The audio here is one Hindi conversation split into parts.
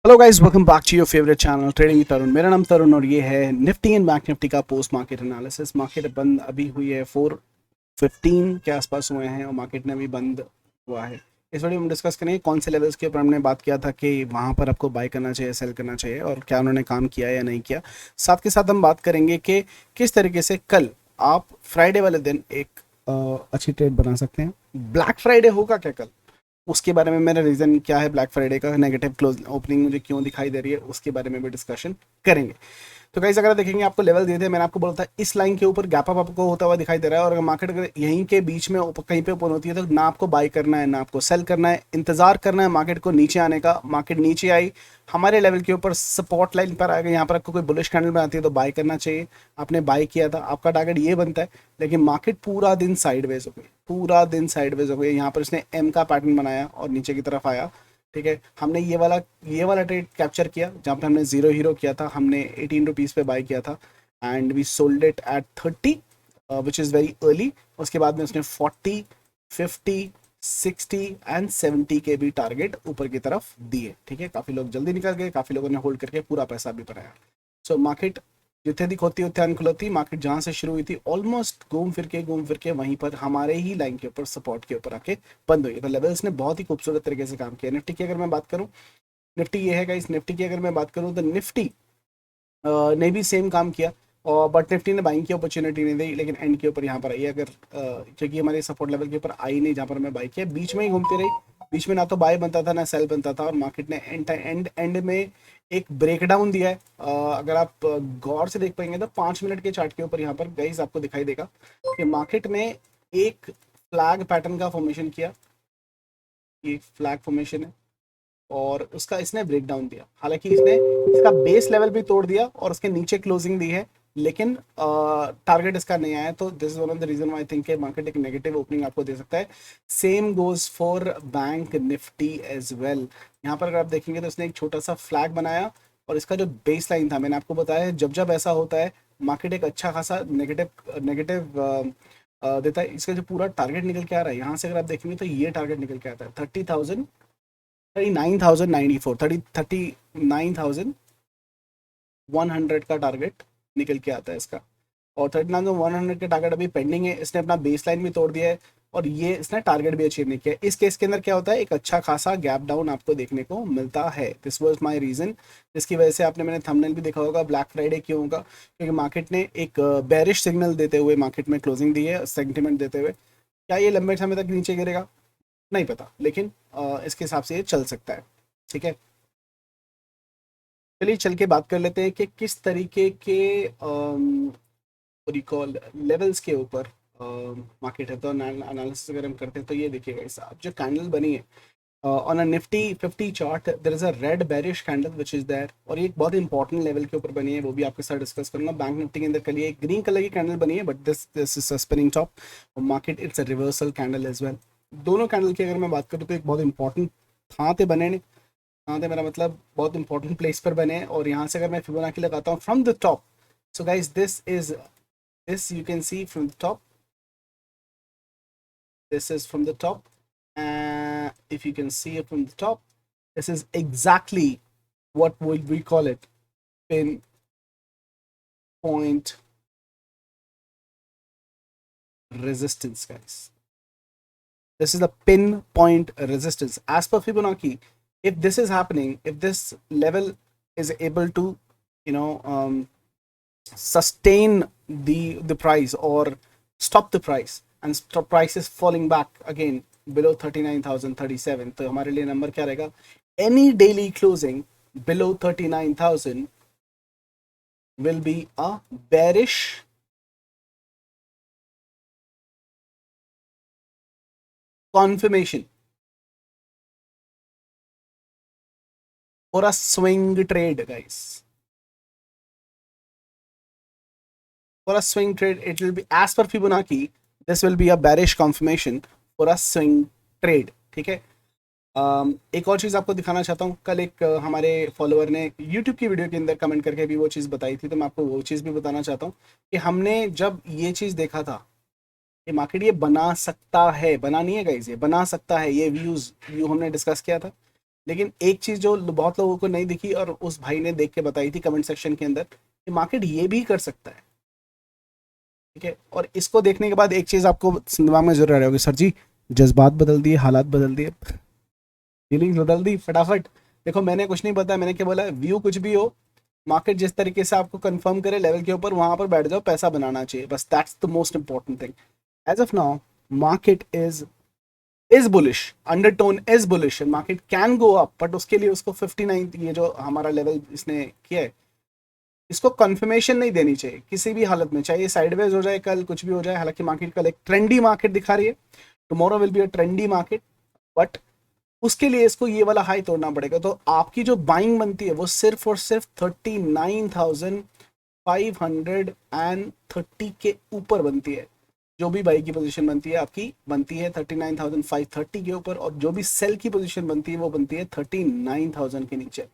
Hello guys, welcome back to your favourite channel trading with Tarun. मेरा नाम तरुण और ये है निफ्टी एंड बैंक निफ्टी का पोस्ट मार्केट एनालिसिस। मार्केट बंद अभी हुई है 4:15 के आसपास हुए हैं और मार्केट ने अभी बंद हुआ है। इस वीडियो में डिस्कस करेंगे कौन से लेवल्स के ऊपर हमने बात किया था कि वहाँ पर आपको बाय करना चाहिए, सेल करना चाहिए और क्या उन्होंने काम किया या नहीं किया। साथ के साथ हम बात करेंगे कि किस तरीके से कल आप फ्राइडे वाले दिन एक अच्छी ट्रेड बना सकते हैं। ब्लैक फ्राइडे होगा क्या कल, उसके बारे में मेरा रीज़न क्या है, ब्लैक फ्राइडे का नेगेटिव क्लोज ओपनिंग मुझे क्यों दिखाई दे रही है, उसके बारे में भी डिस्कशन करेंगे। तो गाइस अगर देखेंगे आपको लेवल दिए थे, मैंने आपको बोला था इस लाइन के ऊपर गैप अप आपको होता हुआ दिखाई दे रहा है और अगर मार्केट अगर यहीं के बीच में कहीं पे ओपन होती है तो ना आपको बाय करना है ना आपको सेल करना है, इंतजार करना है मार्केट को नीचे आने का। मार्केट नीचे आई, हमारे लेवल के ऊपर सपोर्ट लाइन पर आ गई, यहाँ पर आपको कोई बुलिश कैंडल बनाती है तो बाय करना चाहिए। आपने बाय किया था, आपका टारगेट ये बनता है, लेकिन मार्केट पूरा दिन साइडवेज हो गई, पूरा दिन साइडवेज हो गई। यहाँ पर इसने एम का पैटर्न बनाया और नीचे की तरफ आया। ठीक है, हमने ये वाला ट्रेड कैप्चर किया जहाँ पे हमने जीरो हीरो किया था, हमने 18 रुपीज़ पे बाय किया था and we sold it at 30 which is very early. उसके बाद में उसने 40, 50, 60 एंड 70 के भी टारगेट ऊपर की तरफ दिए। ठीक है, काफ़ी लोग जल्दी निकल गए, काफ़ी लोगों ने होल्ड करके पूरा पैसा भी बनाया। सो मार्केट जितने दी खोती उतने अनखुलती, मार्केट जहाँ से शुरू हुई थी ऑलमोस्ट घूम फिर के वहीं पर हमारे ही लाइन के ऊपर सपोर्ट के ऊपर आके बंद हुई। तो लेवल्स ने बहुत ही खूबसूरत तरीके से काम किया। निफ्टी की अगर मैं बात करूँ, निफ्टी ये है गाइस, निफ्टी की अगर मैं बात करूँ तो निफ्टी ने भी सेम काम किया और बट निफ्टी ने बाइंग की अपॉर्चुनिटी नहीं दी, लेकिन एंड के ऊपर यहाँ पर आई अगर क्योंकि हमारे सपोर्ट लेवल के ऊपर आई नहीं जहाँ पर मैं बाई किया, बीच में ही घूमती रही। बीच में ना तो बाय बनता था ना सेल बनता था और मार्केट ने एंड एंड एंड में एक ब्रेकडाउन दिया है। अगर आप गौर से देख पाएंगे तो 5 मिनट के चार्ट के ऊपर यहाँ पर गाइस आपको दिखाई देगा कि मार्केट ने एक फ्लैग पैटर्न का फॉर्मेशन किया। ये फ्लैग फॉर्मेशन है और उसका इसने ब्रेक डाउन दिया, हालांकि इसने इसका बेस लेवल भी तोड़ दिया और उसके नीचे क्लोजिंग दी है, लेकिन टारगेट इसका नहीं आया। तो this is one of the reason I think market एक नेगेटिव ओपनिंग आपको दे सकता है। Same goes for bank Nifty as well. यहाँ पर अगर आप देखेंगे तो इसने एक छोटा सा फ्लैग बनाया और इसका जो बेस लाइन था, मैंने आपको बताया जब जब ऐसा होता है मार्केट एक अच्छा खासा नेगेटिव नेगेटिव देता है। इसका जो पूरा टारगेट निकल के आ रहा है यहाँ से अगर आप देखेंगे तो ये टारगेट निकल के आता है 39,094, 39,100 का टारगेट निकल के आता है इसका। और 39,100 का टारगेट अभी पेंडिंग है, इसने अपना बेस लाइन भी तोड़ दिया है और ये इसने टारगेट भी अचीव नहीं किया। इस केस के अंदर क्या होता है, एक अच्छा खासा गैप डाउन आपको देखने को मिलता है। दिस वाज माय रीजन, जिसकी वजह से आपने मैंने थंबनेल भी देखा होगा ब्लैक फ्राइडे क्यों होगा, क्योंकि मार्केट ने एक बेरिश सिग्नल देते हुए मार्केट में क्लोजिंग दी है, सेंटिमेंट देते हुए। क्या ये लंबे समय तक नीचे गिरेगा नहीं पता, लेकिन इसके हिसाब से ये चल सकता है। ठीक है, चलिए चल के बात कर लेते हैं कि किस तरीके के रिकॉल लेवल्स के ऊपर मार्केट है। तो एनालिसिस अगर हम करते हैं तो ये देखिएगा, इस आप जो कैंडल बनी है on a Nifty 50 chart, there is a red bearish candle which is there और ये एक बहुत इंपॉर्टेंट लेवल के ऊपर बनी है, वो भी आपके साथ डिस्कस करूंगा। बैंक निफ्टी के अंदर कल ये एक ग्रीन कलर की कैंडल बनी है but this is spinning top और market it's a reversal candle as well. दोनों कैंडल की अगर मैं बात करूँ तो एक बहुत इंपॉर्टेंट था थे बने ने, हाँ तो मेरा मतलब बहुत इंपॉर्टेंट प्लेस पर बने हैं और यहाँ से अगर मैं फिबोनाची लगाता हूँ from the top, so guys this you can see from the top, this is from the top, and if you can see it from the top, this is exactly what would we call it, pin point resistance, guys. This is the pin point resistance as per Fibonacci. If this is happening, if this level is able to sustain the price or stop the price and stop price is falling back again below 39,037, तो हमारे लिए नंबर क्या रहेगा, any daily closing below 39,000 will be a bearish confirmation for a swing trade, guys. For a swing trade, it will be as per Fibonacci, this will be a bearish confirmation for a swing trade. ठीक है, एक और चीज़ आपको दिखाना चाहता हूँ। कल एक हमारे फॉलोअर ने यूट्यूब की वीडियो के अंदर कमेंट करके भी वो चीज़ बताई थी, तो मैं आपको वो चीज़ भी बताना चाहता हूँ कि हमने जब ये चीज़ देखा था कि मार्केट ये बना सकता है, बना नहीं है गाइस, ये बना सकता है, ये व्यू हमने डिस्कस किया था। लेकिन एक चीज जो बहुत लोगों को नहीं दिखी और उस भाई ने देख के बताई थी कमेंट सेक्शन के अंदर, कि मार्केट ये भी कर सकता है। ठीक है, और इसको देखने के बाद एक चीज आपको दिमाग में जरूर आ रही होगी, सर जी जज्बात बदल दिए, हालात बदल दिए, फीलिंग्स बदल दी फटाफट। देखो मैंने कुछ नहीं बताया, मैंने क्या बोला, व्यू कुछ भी हो, मार्केट जिस तरीके से आपको कंफर्म करे लेवल के ऊपर, वहां पर बैठ जाओ, पैसा बनाना चाहिए बस, that's the most important thing. As of now market is bullish, undertone is bullish, market can go up, but उसके लिए उसको 59 ये जो हमारा लेवल इसने किया है, इसको कंफर्मेशन नहीं देनी चाहिए किसी भी हालत में, चाहे साइडवेज हो जाए कल, कुछ भी हो जाए। हालांकि मार्केट कल एक ट्रेंडी मार्केट दिखा रही है, tomorrow will be a trendy market, but उसके लिए इसको ये वाला हाई तोड़ना पड़ेगा। तो आपकी जो बाइंग बनती है वो सिर्फ और सिर्फ 39,530 के ऊपर बनती है। जो भी बाई की पोजीशन बनती है आपकी, बनती है 39,530 के ऊपर, और जो भी सेल की पोजीशन बनती है वो बनती है 39,000 के नीचे।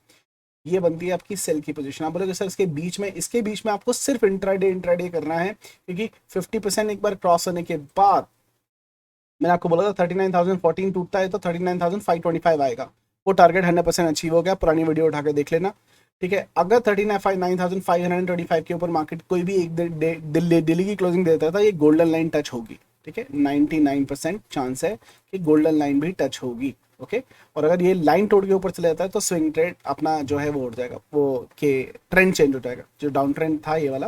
ये बनती है आपकी सेल की पोजीशन। आप बोलोगे सर इसके बीच में आपको सिर्फ इंट्राडे इंट्राडे करना है, क्योंकि 50% एक बार क्रॉस होने के बाद, मैंने आपको बोला था 39,014 टूटता है तो 39,525 आएगा, वो टारगेट 100% अचीव हो गया, पुरानी वीडियो उठा के देख लेना। ठीक है, अगर 39,525 के ऊपर मार्केट कोई भी एक दिल्ली की क्लोजिंग देता था, ये गोल्डन लाइन टच होगी। ठीक है, 99% चांस है कि गोल्डन लाइन भी टच होगी। ओके, और अगर ये लाइन तोड़ के ऊपर चले जाता है तो स्विंग ट्रेड अपना जो है वो उठ जाएगा, वो के ट्रेंड चेंज हो जाएगा, जो डाउन ट्रेंड था ये वाला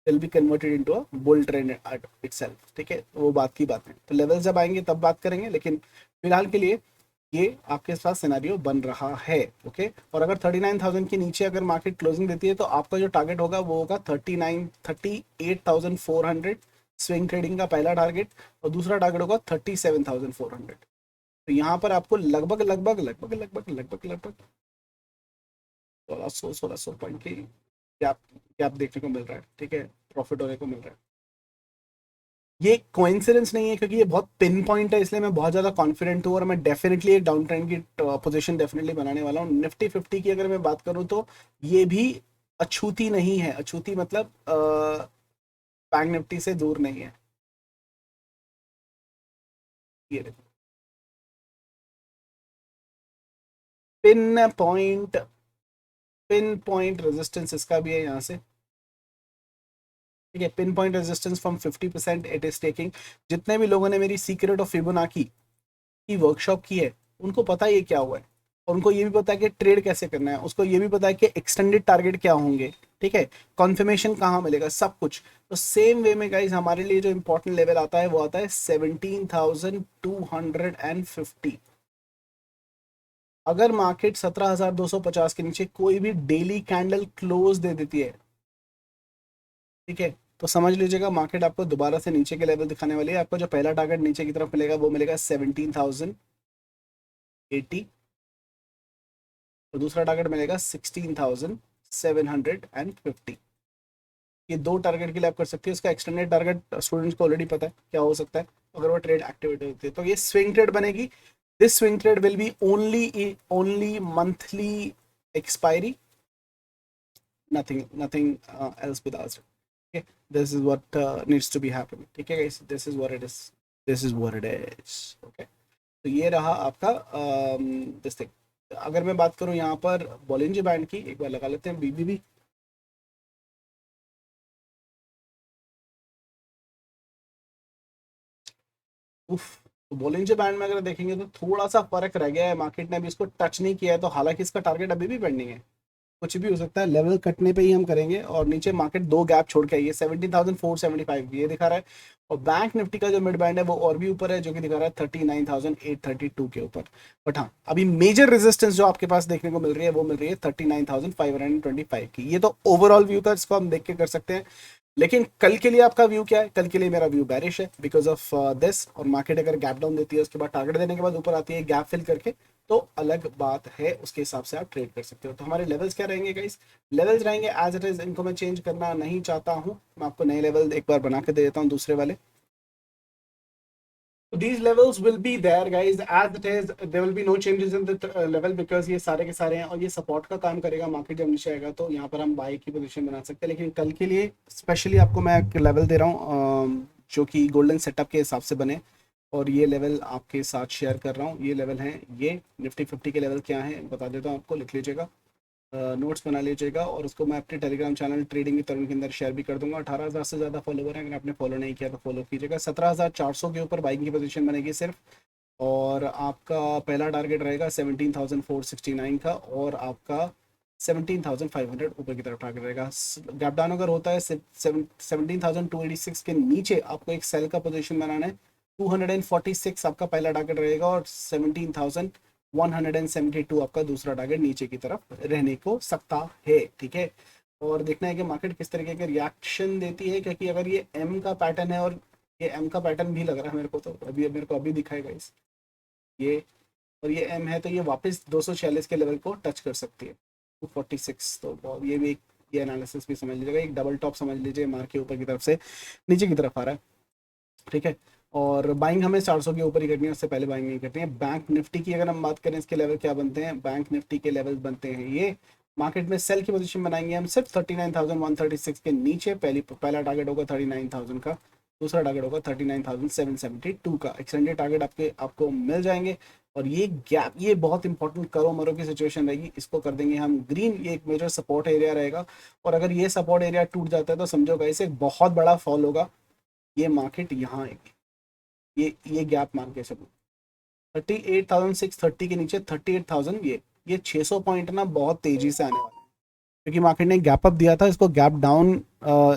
will be converted into a bull trend at itself. ठीक है, वो बात की बात है, तो लेवल जब आएंगे तब बात करेंगे, लेकिन फिलहाल के लिए ये आपके पास सिनेरियो बन रहा है। ओके, और अगर 39,000 के नीचे अगर मार्केट क्लोजिंग देती है तो आपका जो टारगेट होगा वो होगा 38,400, स्विंग ट्रेडिंग का पहला टारगेट, और दूसरा टारगेट होगा 37,400। तो यहाँ पर आपको लगभग लगभग लगभग लगभग लगभग लगभग 1600 पॉइंट की गैप गैप देखने को मिल रहा है। ठीक है, प्रॉफिट होने को मिल रहा है। ये कोइंसिडेंस नहीं है, क्योंकि ये बहुत पिन पॉइंट है, इसलिए मैं बहुत ज़्यादा कॉन्फिडेंट हूँ, और मैं डेफिनेटली एक डाउन ट्रेंड की पोजीशन डेफिनेटली बनाने वाला हूँ। निफ्टी 50 की अगर मैं बात करूँ तो ये भी अछूती नहीं है, अछूती मतलब बैंक निफ्टी से दूर नहीं है। ये देखो, pin point, pin point resistance इसका भी है यहाँ से। ठीक है, pin point resistance from 50% it is taking. जितने भी लोगों ने मेरी सीक्रेट ऑफ फिबोनाची की वर्कशॉप की है, उनको पता है ये क्या हुआ है, और उनको ये भी पता है कि ट्रेड कैसे करना है, उसको ये भी पता है कि एक्सटेंडेड टारगेट क्या होंगे। ठीक है, कॉन्फर्मेशन कहाँ मिलेगा, सब कुछ। तो सेम वे में गाइज हमारे लिए जो इंपॉर्टेंट लेवल आता है वो आता है 17,250। अगर मार्केट 17,250 के नीचे कोई भी डेली कैंडल क्लोज दे देती है, ठीक है, तो समझ लीजिएगा मार्केट आपको दोबारा से नीचे के लेवल दिखाने वाली है। आपको जो पहला टारगेट नीचे की तरफ मिलेगा वो मिलेगा 17,080, और दूसरा टारगेट मिलेगा 16,750। ये दो टारगेट के लिए आप कर सकते हैं। इसका एक्सटेंडेड टारगेट स्टूडेंट्स को ऑलरेडी पता है क्या हो सकता है अगर वो ट्रेड एक्टिवेट होती है, तो ये स्विंग ट्रेड बनेगी। This swing trade will be only monthly expiry, nothing else with us. Okay, this is what needs to be happening. ठीक है guys, this is what it is, this is what it is. Okay, तो ये रहा आपका दिस थिंग। अगर मैं बात करूं यहाँ पर बॉलिंजर बैंड की, एक बार लगा लेते हैं बीबीबी। उफ, तो बॉलिंजर बैंड में अगर देखेंगे तो थोड़ा सा फर्क रह गया है, मार्केट ने अभी इसको टच नहीं किया है, तो हालांकि इसका टारगेट अभी भी पेंडिंग है, कुछ भी हो सकता है, लेवल कटने पे ही हम करेंगे। और नीचे मार्केट दो गैप छोड़ के आई है, 17,475 ये दिखा रहा है, और बैंक निफ्टी का जो मिड बैंड है वो और भी ऊपर है, जो कि दिखा रहा है 39,832 के ऊपर। बट हाँ, अभी मेजर रेजिस्टेंस जो आपके पास देखने को मिल रही है वो मिल रही है 39,525 की। ये तो ओवरऑल व्यू था, इसको हम देख के कर सकते हैं। लेकिन कल के लिए आपका व्यू क्या है? कल के लिए मेरा व्यू बैरिश है बिकॉज ऑफ दिस, और मार्केट अगर गैप डाउन देती है उसके बाद टारगेट देने के बाद ऊपर आती है गैप फिल करके, तो अलग बात है, उसके हिसाब से आप ट्रेड कर सकते हो। तो हमारे लेवल्स क्या रहेंगे गाइस? लेवल्स रहेंगे एज इट इज, इनको मैं चेंज करना नहीं चाहता हूँ। मैं आपको नए लेवल एक बार बना के दे देता हूँ, दूसरे वाले। So these levels will be there guys as it is, there will be no changes in the level because ये सारे के सारे हैं, और ये सपोर्ट का काम करेगा। मार्केट जब नीचे आएगा तो यहाँ पर हम बाई की पोजीशन बना सकते हैं। लेकिन कल के लिए स्पेशली आपको मैं एक लेवल दे रहा हूँ जो कि गोल्डन सेटअप के हिसाब से बने, और ये लेवल आपके साथ शेयर कर रहा हूँ, ये लेवल हैं, ये निफ्टी 50 के लेवल क्या हैं बता देता हूँ आपको, लिख लीजिएगा, नोट्स बना लीजिएगा, और उसको मैं अपने टेलीग्राम चैनल ट्रेडिंग की तरुण के अंदर शेयर भी कर दूंगा। 18,000 से ज़्यादा फॉलोवर हैं, अगर आपने फॉलो नहीं किया तो फॉलो कीजिएगा। 17,400 के ऊपर बाइंग की पोजीशन बनेगी सिर्फ, और आपका पहला टारगेट रहेगा 17,469 का, और आपका 17,500 ऊपर की तरफ टारगेट रहेगा। गैप डाउन अगर होता है 17,286 के नीचे आपको एक सेल का पोजीशन बनाना है। 246 आपका पहला टारगेट रहेगा, और 17,172 आपका दूसरा टारगेट नीचे की तरफ रहने को सकता है, ठीक है। और देखना है कि मार्केट किस तरीके के रिएक्शन देती है, क्योंकि अगर ये एम का पैटर्न है, और ये एम का पैटर्न भी लग रहा है मेरे को, तो अभी मेरे को अभी दिखाएगा इस ये, और ये एम है, तो ये वापस 246 के लेवल को टच कर सकती है, 246। तो ये भी एक, ये एनालिसिस भी समझ लीजिएगा, एक डबल टॉप समझ लीजिए, मार्क के ऊपर की तरफ से नीचे की तरफ आ रहा है, ठीक है। और बाइंग हमें 400 के ऊपर ही करनी है, उससे पहले बाइंग नहीं करनी है। बैंक निफ्टी की अगर हम बात करें, इसके लेवल क्या बनते हैं, बैंक निफ्टी के लेवल बनते हैं ये, मार्केट में सेल की पोजीशन बनाएंगे हम सिर्फ 39,136 के नीचे। पहला टारगेट होगा 39,000 का, दूसरा टारगेट होगा 39,772 का। एक्सटेंडेड टारगेट आपको मिल जाएंगे। और ये गैप, ये बहुत इंपॉर्टेंट करो मरो की सिचुएशन रहेगी, इसको कर देंगे हम ग्रीन, ये एक मेजर सपोर्ट एरिया रहेगा। और अगर ये सपोर्ट एरिया टूट जाता है तो समझो गाइस एक बहुत बड़ा फॉल होगा, ये मार्केट यहाँ आएगी, ये गैप मान के चलो 38,630 के नीचे 38,000, ये 600 पॉइंट ना बहुत तेजी से आने वाला है, क्योंकि मार्केट ने गैप अप दिया था, इसको गैप डाउन,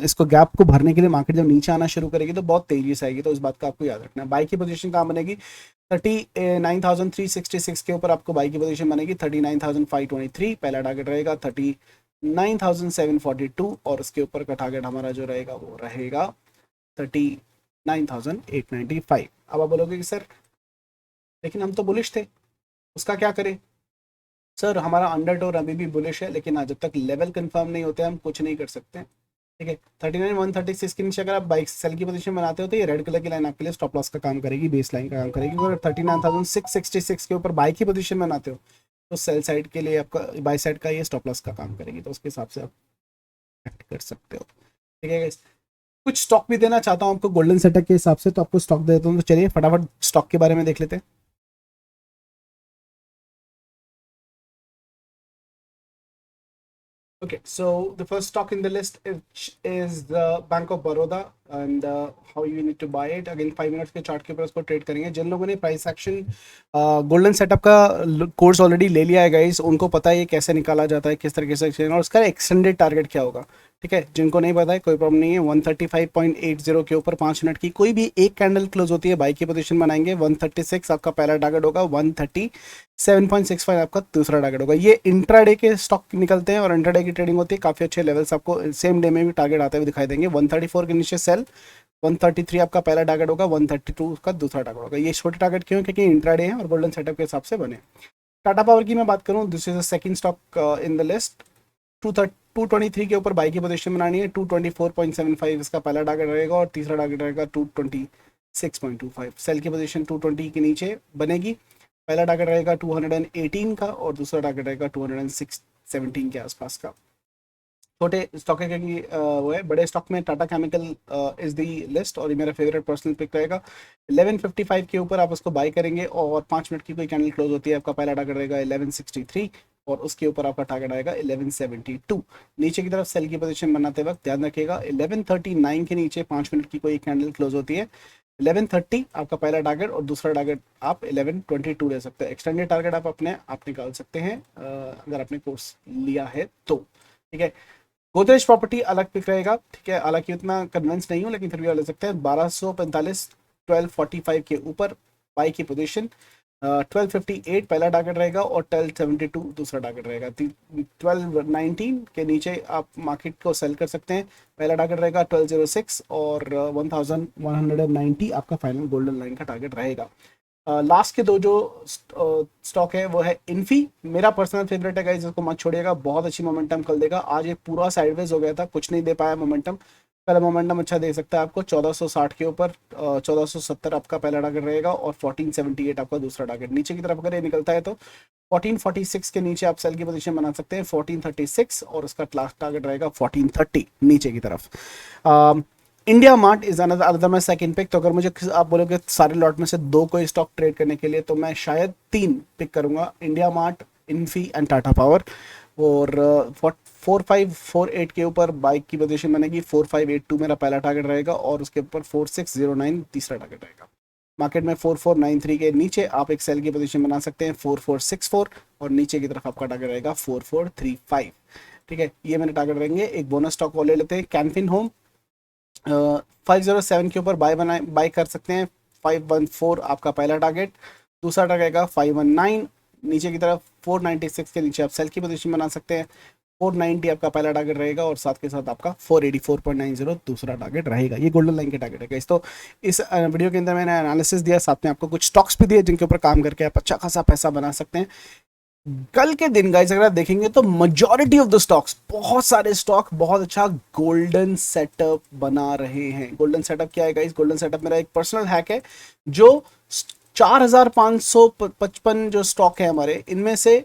इसको गैप को भरने के लिए मार्केट जब नीचे आना शुरू करेगी तो बहुत तेजी से आएगी, तो इस बात का आपको याद रखना है। बाई की पोजीशन कहाँ बनेगी, 39,366 के ऊपर आपको बाई की पोजीशन बनेगी। 39,523 पहला टारगेट रहेगा, 39,742, और उसके ऊपर का टारगेट हमारा जो रहेगा वो रहेगा 39,895। अब आप बोलोगे कि सर लेकिन हम तो बुलिश थे, उसका क्या करें। सर हमारा अंडरटोन अभी भी बुलिश है, लेकिन जब तक लेवल कंफर्म नहीं होते हम कुछ नहीं कर सकते, ठीक है। 39,136 के नीचे अगर आप बाइक सेल की पोजीशन बनाते हो तो ये रेड कलर की लाइन आपके लिए स्टॉप लॉस का काम करेगी, बेस लाइन का काम करेगी। अगर 39,666 के ऊपर बाई की पोजीशन बनाते हो तो सेल साइड के लिए आपका, बाई साइड का ये स्टॉप लॉस का काम करेगी, तो उसके हिसाब से आप एक्ट कर सकते हो, ठीक है। कुछ स्टॉक भी देना चाहता हूँ आपको गोल्डन सेटअप के हिसाब से, तो आपको स्टॉक दे देता हूँ, तो चलिए फटाफट स्टॉक के बारे में देख लेते हैं। Okay, so the first stock in the list is the Bank of Baroda, and how you need to buy it. Again 5 minutes के चार्ट के ऊपर उसको ट्रेड करेंगे। जिन लोगों ने प्राइस एक्शन गोल्डन सेटअप का कोर्स ऑलरेडी ले लिया है गाइस, उनको पता है ये कैसे निकाला जाता है, किस तरीके से, और उसका एक्सटेंडेड टारगेट क्या होगा, ठीक है। जिनको नहीं पता है कोई प्रॉब्लम नहीं है। 135.80 के ऊपर 5 मिनट की कोई भी एक कैंडल क्लोज होती है, बाई की पोजीशन बनाएंगे। 136 आपका पहला टारगेट होगा, 137.65 आपका दूसरा टारगेट होगा। ये इंट्राडे के स्टॉक निकलते हैं और इंट्राडे की ट्रेडिंग होती है, काफ़ी अच्छे लेवल्स आपको सेम डे में भी टारगेट आते हुए दिखाई देंगे। 134 के नीचे सेल, 133 आपका पहला टारगेट होगा, 132 का दूसरा टारगेट होगा। ये छोटे टारगेट क्यों, क्योंकि इंट्राडे हैं और गोल्डन सेटअप के हिसाब से बने। टाटा पावर की मैं बात करूँ, this is the second stock in the list. 223 के ऊपर बाई की पोजीशन बनानी है। 224.75 इसका पहला टारगेट रहेगा, और तीसरा टारगेट रहेगा 226.25। सेल की पोजीशन 220 के नीचे बनेगी। पहला टारगेट रहेगा 218 का, और दूसरा टारगेट रहेगा 217 के आसपास का। छोटे स्टॉक है क्योंकि वो है, बड़े स्टॉक में Tata chemical is the list, और ये मेरा फेवरेट पर्सनल पिक रहेगा। 1155 के ऊपर आप उसको बाय करेंगे, और 5 मिनट की कोई कैंडल क्लोज होती है, आपका पहला टारगेट रहेगा 1163, और उसके ऊपर आपका टारगेट आएगा 1172। नीचे की तरफ सेल की पोजीशन बनाते वक्त ध्यान रखिएगा, 1139 के नीचे 5 मिनट की कोई कैंडल क्लोज होती है, 1130 आपका पहला टारगेट, और दूसरा टारगेट आप 1122 ले सकते हैं। एक्सटेंडेड टारगेट आप अपने आप निकाल सकते हैं अगर आपने कोर्स लिया है तो, ठीक है। गोदरेज प्रॉपर्टी अलग पिक रहेगा, ठीक है, हालांकि उतना कन्विंस नहीं हूँ, लेकिन फिर भी ले सकते हैं। 1245 1245 के ऊपर बाई की पोजीशन, 1258 पहला टारगेट रहेगा, और 1272 दूसरा टारगेट रहेगा। 1219 के नीचे आप मार्केट को सेल कर सकते हैं, पहला टारगेट रहेगा 1206, और 1190 आपका फाइनल गोल्डन लाइन का टारगेट रहेगा। लास्ट के दो जो स्टॉक है वो है इन्फी, मेरा पर्सनल फेवरेट है गाइस, इसको मत छोड़िएगा, बहुत अच्छी मोमेंटम कल देगा। आज ये पूरा साइडवेज हो गया था, कुछ नहीं दे पाया मोमेंटम, पहला मोमेंटम अच्छा दे सकता है आपको 1460 के ऊपर। 1470 आपका पहला टारगेट रहेगा, और 1478 आपका दूसरा टारगेट। नीचे की तरफ अगर ये निकलता है तो 1446 के नीचे आप सेल की पोजीशन बना सकते हैं, 1436, और उसका लास्ट टारगेट रहेगा 1430 नीचे की तरफ। India mart is another my second pick. तो अगर मुझे आप बोलोगे सारे लॉट में से दो कोई स्टॉक ट्रेड करने के लिए, तो मैं शायद 3 पिक करूंगा, India mart, Infy and Tata power. और 4548 के ऊपर बाइक की पोजीशन बनेगी, 4582 मेरा पहला टारगेट रहेगा और उसके ऊपर 4609 तीसरा टारगेट रहेगा। मार्केट में 4493 के नीचे आप एक सेल की पोजीशन बना सकते हैं 4464, और नीचे की तरफ आपका टारगेट रहेगा 4435। ठीक है, ये मेरे टारगेट रहेंगे। एक बोनस स्टॉक और ले लेते हैं, कैनफिन होम। 507 के ऊपर बाय कर सकते हैं, 514 आपका पहला टारगेट, दूसरा टारगेट रहेगा 519, नीचे की तरफ 496 के नीचे आप सेल की पोजीशन बना सकते हैं, 490 आपका पहला टारगेट रहेगा और साथ के साथ आपका 484.90 दूसरा टारगेट रहेगा। ये गोल्डन लाइन के टारगेट है गाइस। तो इस वीडियो के अंदर मैंने एनालिसिस दिया, साथ में आपको कुछ स्टॉक्स भी दिए जिनके ऊपर काम करके आप अच्छा खासा पैसा बना सकते हैं। कल के दिन गाइस अगर आप देखेंगे तो मेजॉरिटी ऑफ द स्टॉक्स, बहुत सारे स्टॉक बहुत अच्छा गोल्डन सेटअप बना रहे हैं। गोल्डन सेटअप क्या है गाइस? गोल्डन सेटअप मेरा एक पर्सनल हैक है जो 4555 जो स्टॉक है हमारे, इनमें से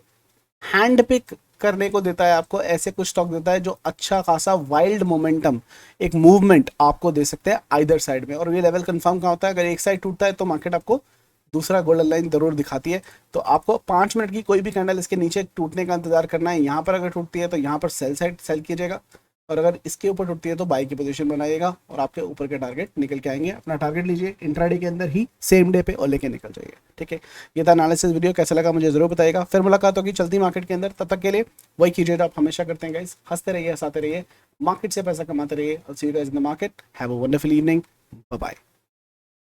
हैंड पिक करने को देता है आपको, ऐसे कुछ स्टॉक देता है जो अच्छा खासा वाइल्ड मोमेंटम, एक मूवमेंट आपको दे सकते हैं आइदर साइड में। और ये लेवल कंफर्म कहाँ होता है? अगर एक साइड टूटता है तो मार्केट आपको दूसरा गोल्डन लाइन जरूर दिखाती है। तो आपको 5 मिनट की कोई भी कैंडल इसके नीचे टूटने का इंतजार करना है। यहाँ पर अगर टूटती है तो यहाँ पर सेल साइड सेल कीजिएगा, और अगर इसके ऊपर टूटती है तो बाई की पोजीशन बनाइएगा और आपके ऊपर के टारगेट निकल के आएंगे। अपना टारगेट लीजिए इंट्राडे के अंदर ही, सेम डे पे, और लेके निकल जाइए। ठीक है, ये था एनालिसिस वीडियो। कैसा लगा मुझे जरूर बताइएगा। फिर मुलाकात होगी चलती मार्केट के अंदर, तब तक के लिए वही कीजिए जो आप हमेशा करते हैं गाइस, हंसते रहिए, हंसाते रहिए, मार्केट से पैसा कमाते रहिए। See you guys in the market. Have a wonderful evening. Bye bye.